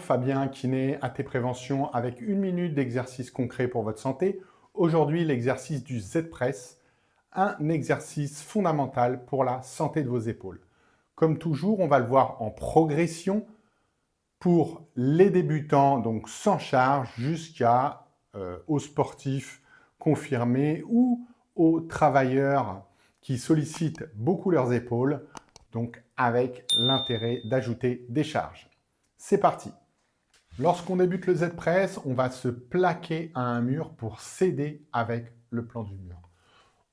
Fabien, kiné, AT Prévention, avec 1 minute d'exercice concret pour votre santé. Aujourd'hui, l'exercice du Z-Press, un exercice fondamental pour la santé de vos épaules. Comme toujours, on va le voir en progression pour les débutants, donc sans charge, aux sportifs confirmés ou aux travailleurs qui sollicitent beaucoup leurs épaules, donc avec l'intérêt d'ajouter des charges. C'est parti. Lorsqu'on débute le Z-Press, on va se plaquer à un mur pour s'aider avec le plan du mur.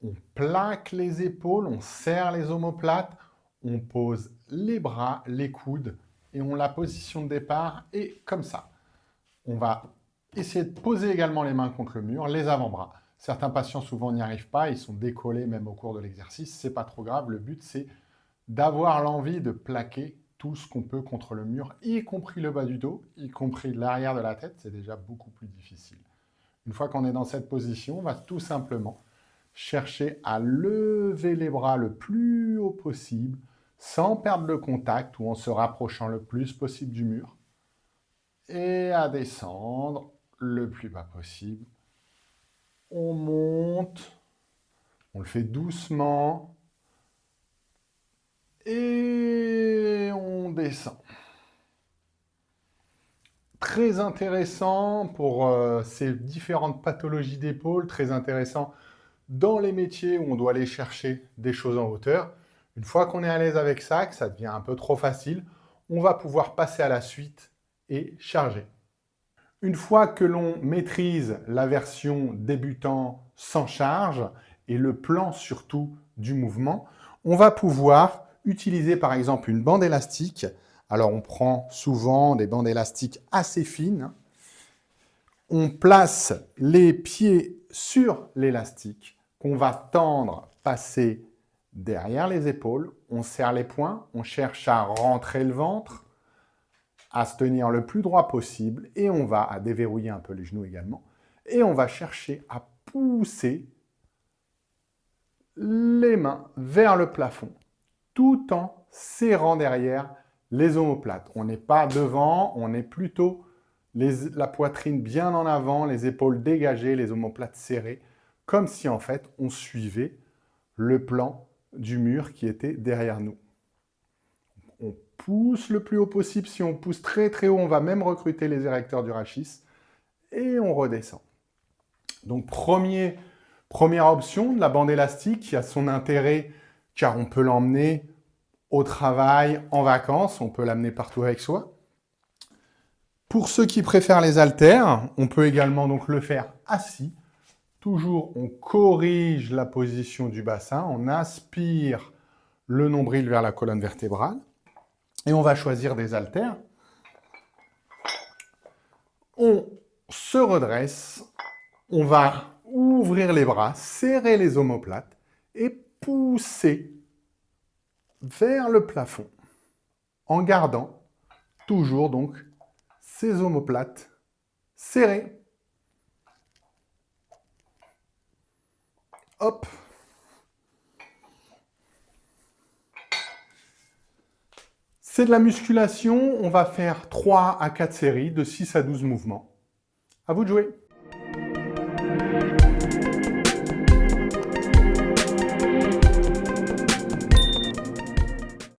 On plaque les épaules, on serre les omoplates, on pose les bras, les coudes et on la position de départ et comme ça. On va essayer de poser également les mains contre le mur, les avant-bras. Certains patients souvent n'y arrivent pas, ils sont décollés même au cours de l'exercice, c'est pas trop grave. Le but c'est d'avoir l'envie de plaquer tout ce qu'on peut contre le mur, y compris le bas du dos, y compris l'arrière de la tête, c'est déjà beaucoup plus difficile. Une fois qu'on est dans cette position, on va tout simplement chercher à lever les bras le plus haut possible, sans perdre le contact ou en se rapprochant le plus possible du mur, et à descendre le plus bas possible. On monte, on le fait doucement, et on descend. Très intéressant pour ces différentes pathologies d'épaule, très intéressant dans les métiers où on doit aller chercher des choses en hauteur. Une fois qu'on est à l'aise avec ça, que ça devient un peu trop facile, on va pouvoir passer à la suite et charger. Une fois que l'on maîtrise la version débutant sans charge et le plan surtout du mouvement, on va pouvoir utiliser par exemple une bande élastique. Alors on prend souvent des bandes élastiques assez fines. On place les pieds sur l'élastique qu'on va tendre, passer derrière les épaules. On serre les poings, on cherche à rentrer le ventre, à se tenir le plus droit possible et on va à déverrouiller un peu les genoux également. Et on va chercher à pousser les mains vers le plafond tout en serrant derrière les omoplates. On n'est pas devant, on est plutôt la poitrine bien en avant, les épaules dégagées, les omoplates serrées, comme si en fait on suivait le plan du mur qui était derrière nous. On pousse le plus haut possible. Si on pousse très très haut, on va même recruter les érecteurs du rachis et on redescend. Donc première option, de la bande élastique qui a son intérêt car on peut l'emmener au travail, en vacances, on peut l'amener partout avec soi. Pour ceux qui préfèrent les haltères, on peut également donc le faire assis. Toujours, on corrige la position du bassin, on aspire le nombril vers la colonne vertébrale et on va choisir des haltères. On se redresse, on va ouvrir les bras, serrer les omoplates et pousser vers le plafond en gardant toujours donc ces omoplates serrées. Hop. C'est de la musculation, on va faire 3 à 4 séries de 6 à 12 mouvements. À vous de jouer.